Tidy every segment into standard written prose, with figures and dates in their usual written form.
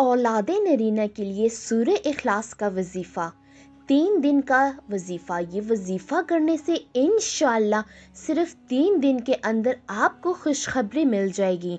اولاد نرینہ کے لیے سورہ اخلاص کا وظیفہ 3 دن کا وظیفہ۔ یہ وظیفہ کرنے سے انشاءاللہ صرف 3 دن کے اندر آپ کو خوشخبری مل جائے گی۔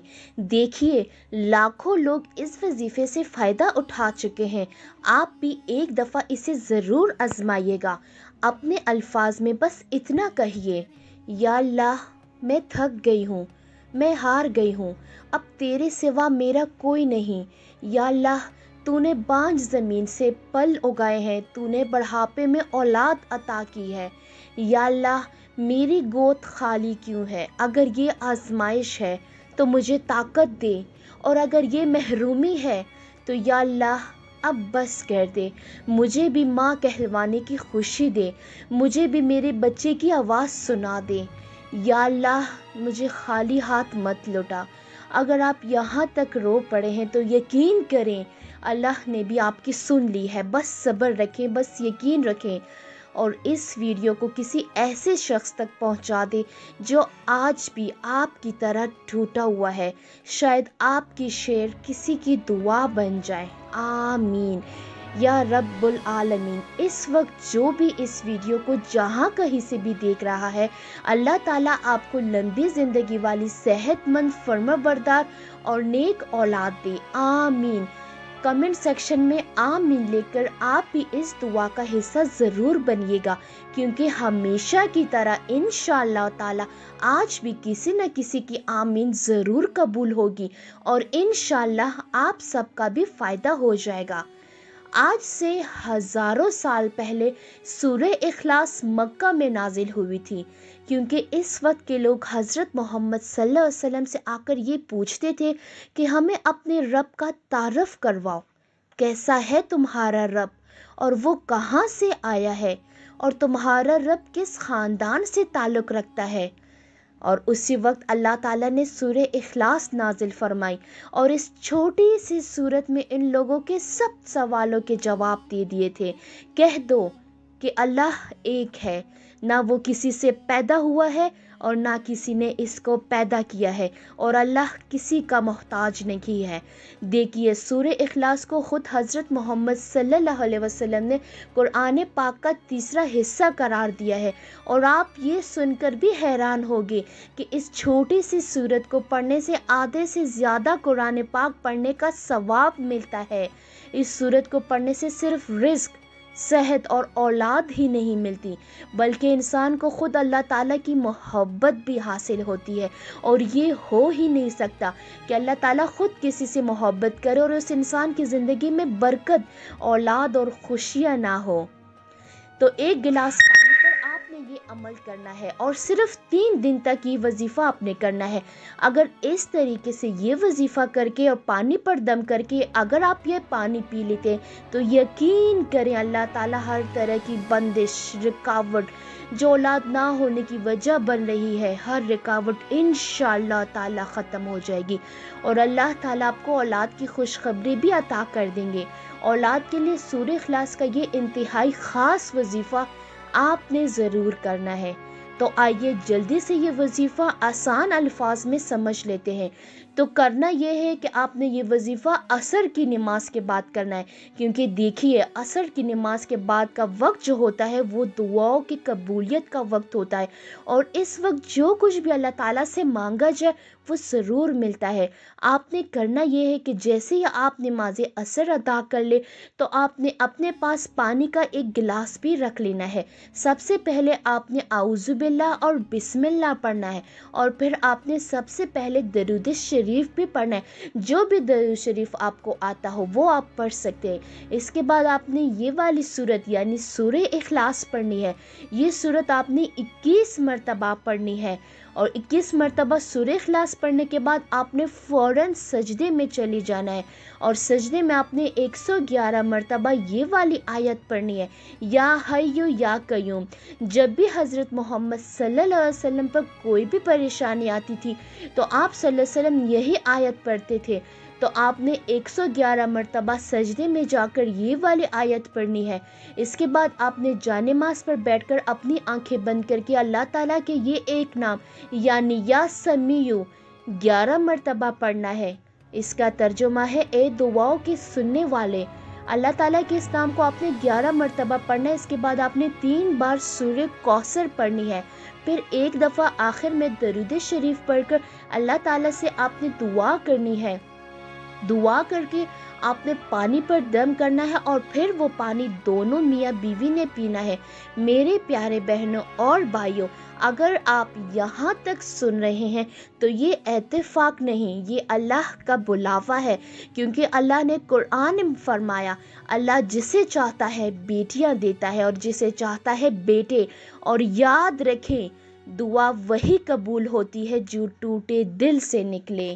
دیکھیے لاکھوں لوگ اس وظیفے سے فائدہ اٹھا چکے ہیں، آپ بھی ایک دفعہ اسے ضرور آزمائیے گا۔ اپنے الفاظ میں بس اتنا کہیے، یا اللہ میں تھک گئی ہوں، میں ہار گئی ہوں، اب تیرے سوا میرا کوئی نہیں۔ یا اللہ تو نے بانج زمین سے پل اگائے ہیں، تو نے بڑھاپے میں اولاد عطا کی ہے۔ یا اللہ میری گود خالی کیوں ہے؟ اگر یہ آزمائش ہے تو مجھے طاقت دے، اور اگر یہ محرومی ہے تو یا اللہ اب بس کر دے، مجھے بھی ماں کہلوانے کی خوشی دے، مجھے بھی میرے بچے کی آواز سنا دے۔ یا اللہ مجھے خالی ہاتھ مت لوٹا۔ اگر آپ یہاں تک رو پڑے ہیں تو یقین کریں اللہ نے بھی آپ کی سن لی ہے۔ بس صبر رکھیں، بس یقین رکھیں، اور اس ویڈیو کو کسی ایسے شخص تک پہنچا دیں جو آج بھی آپ کی طرح ٹوٹا ہوا ہے۔ شاید آپ کی شیئر کسی کی دعا بن جائے۔ آمین یا رب العالمین۔ اس وقت جو بھی اس ویڈیو کو جہاں کہیں سے بھی دیکھ رہا ہے، اللہ تعالیٰ آپ کو لمبی زندگی والی صحت مند فرمانبردار اور نیک اولاد دے۔ آمین۔ کمنٹ سیکشن میں آمین لے کر آپ بھی اس دعا کا حصہ ضرور بنیے گا، کیونکہ ہمیشہ کی طرح انشاءاللہ تعالیٰ آج بھی کسی نہ کسی کی آمین ضرور قبول ہوگی، اور انشاءاللہ آپ سب کا بھی فائدہ ہو جائے گا۔ آج سے ہزاروں سال پہلے سورہ اخلاص مکہ میں نازل ہوئی تھی، کیونکہ اس وقت کے لوگ حضرت محمد صلی اللہ علیہ وسلم سے آ کر یہ پوچھتے تھے کہ ہمیں اپنے رب کا تعارف کرواؤ، کیسا ہے تمہارا رب، اور وہ کہاں سے آیا ہے، اور تمہارا رب کس خاندان سے تعلق رکھتا ہے۔ اور اسی وقت اللہ تعالیٰ نے سورہ اخلاص نازل فرمائی، اور اس چھوٹی سی صورت میں ان لوگوں کے سب سوالوں کے جواب دے دیے تھے۔ کہہ دو کہ اللہ ایک ہے، نہ وہ کسی سے پیدا ہوا ہے اور نہ کسی نے اس کو پیدا کیا ہے، اور اللہ کسی کا محتاج نہیں ہے۔ دیکھیے سورہ اخلاص کو خود حضرت محمد صلی اللہ علیہ وسلم نے قرآن پاک کا تیسرا حصہ قرار دیا ہے، اور آپ یہ سن کر بھی حیران ہوگے کہ اس چھوٹی سی سورت کو پڑھنے سے آدھے سے زیادہ قرآن پاک پڑھنے کا ثواب ملتا ہے۔ اس سورت کو پڑھنے سے صرف رزق، صحت اور اولاد ہی نہیں ملتی، بلکہ انسان کو خود اللہ تعالیٰ کی محبت بھی حاصل ہوتی ہے، اور یہ ہو ہی نہیں سکتا کہ اللہ تعالیٰ خود کسی سے محبت کرے اور اس انسان کی زندگی میں برکت، اولاد اور خوشیاں نہ ہو۔ تو ایک گلاس پانی پر آپ نے یہ عمل کرنا ہے، اور صرف 3 دن تک یہ وظیفہ آپ نے کرنا ہے۔ اگر اس طریقے سے یہ وظیفہ کر کے اور پانی پر دم کر کے اگر آپ یہ پانی پی لیتے تو یقین کریں اللہ تعالیٰ ہر طرح کی بندش، رکاوٹ جو اولاد نہ ہونے کی وجہ بن رہی ہے، ہر رکاوٹ انشاءاللہ تعالیٰ ختم ہو جائے گی، اور اللہ تعالیٰ آپ کو اولاد کی خوشخبری بھی عطا کر دیں گے۔ اولاد کے لیے سورہ اخلاص کا یہ انتہائی خاص وظیفہ آپ نے ضرور کرنا ہے۔ تو آئیے جلدی سے یہ وظیفہ آسان الفاظ میں سمجھ لیتے ہیں۔ تو کرنا یہ ہے کہ آپ نے یہ وظیفہ عصر کی نماز کے بعد کرنا ہے، کیونکہ دیکھیے عصر کی نماز کے بعد کا وقت جو ہوتا ہے وہ دعاؤں کی قبولیت کا وقت ہوتا ہے، اور اس وقت جو کچھ بھی اللہ تعالیٰ سے مانگا جائے وہ ضرور ملتا ہے۔ آپ نے کرنا یہ ہے کہ جیسے ہی آپ نماز عصر ادا کر لے تو آپ نے اپنے پاس پانی کا ایک گلاس بھی رکھ لینا ہے۔ سب سے پہلے آپ نے اعوذ باللہ اور بسم اللہ پڑھنا ہے، اور پھر آپ نے سب سے پہلے درود شریف بھی پڑھنا ہے۔ جو بھی درود شریف آپ کو آتا ہو وہ آپ پڑھ سکتے ہیں۔ اس کے بعد آپ نے یہ والی سورت یعنی سورہ اخلاص پڑھنی ہے۔ یہ سورت آپ نے 21 مرتبہ پڑھنی ہے، اور 21 مرتبہ سورہ اخلاص پڑھنے کے بعد آپ نے فوراً سجدے میں چلی جانا ہے، اور سجدے میں آپ نے 111 مرتبہ یہ والی آیت پڑھنی ہے، یا حیو یا قیوم۔ جب بھی حضرت محمد صلی اللہ علیہ وسلم پر کوئی بھی پریشانی آتی تھی تو آپ صلی اللہ علیہ وسلم یہی آیت پڑھتے تھے، تو آپ نے 111 مرتبہ سجدے میں جا کر یہ والی آیت پڑھنی ہے۔ اس کے بعد آپ نے جانماز پر بیٹھ کر اپنی آنکھیں بند کر کے اللہ تعالیٰ کے یہ ایک نام یعنی یا سمیع 11 مرتبہ پڑھنا ہے۔ اس کا ترجمہ ہے اے دعاؤں کے سننے والے، اللہ تعالیٰ کے اس نام کو آپ نے 11 مرتبہ پڑھنا ہے۔ اس کے بعد آپ نے 3 بار سورہ کوثر پڑھنی ہے، پھر ایک دفعہ آخر میں درود شریف پڑھ کر اللہ تعالیٰ سے آپ نے دعا کرنی ہے۔ دعا کر کے آپ نے پانی پر دم کرنا ہے اور پھر وہ پانی دونوں میاں بیوی نے پینا ہے۔ میرے پیارے بہنوں اور بھائیوں، اگر آپ یہاں تک سن رہے ہیں تو یہ اتفاق نہیں، یہ اللہ کا بلاوا ہے، کیونکہ اللہ نے قرآن میں فرمایا اللہ جسے چاہتا ہے بیٹیاں دیتا ہے اور جسے چاہتا ہے بیٹے، اور یاد رکھیں دعا وہی قبول ہوتی ہے جو ٹوٹے دل سے نکلے۔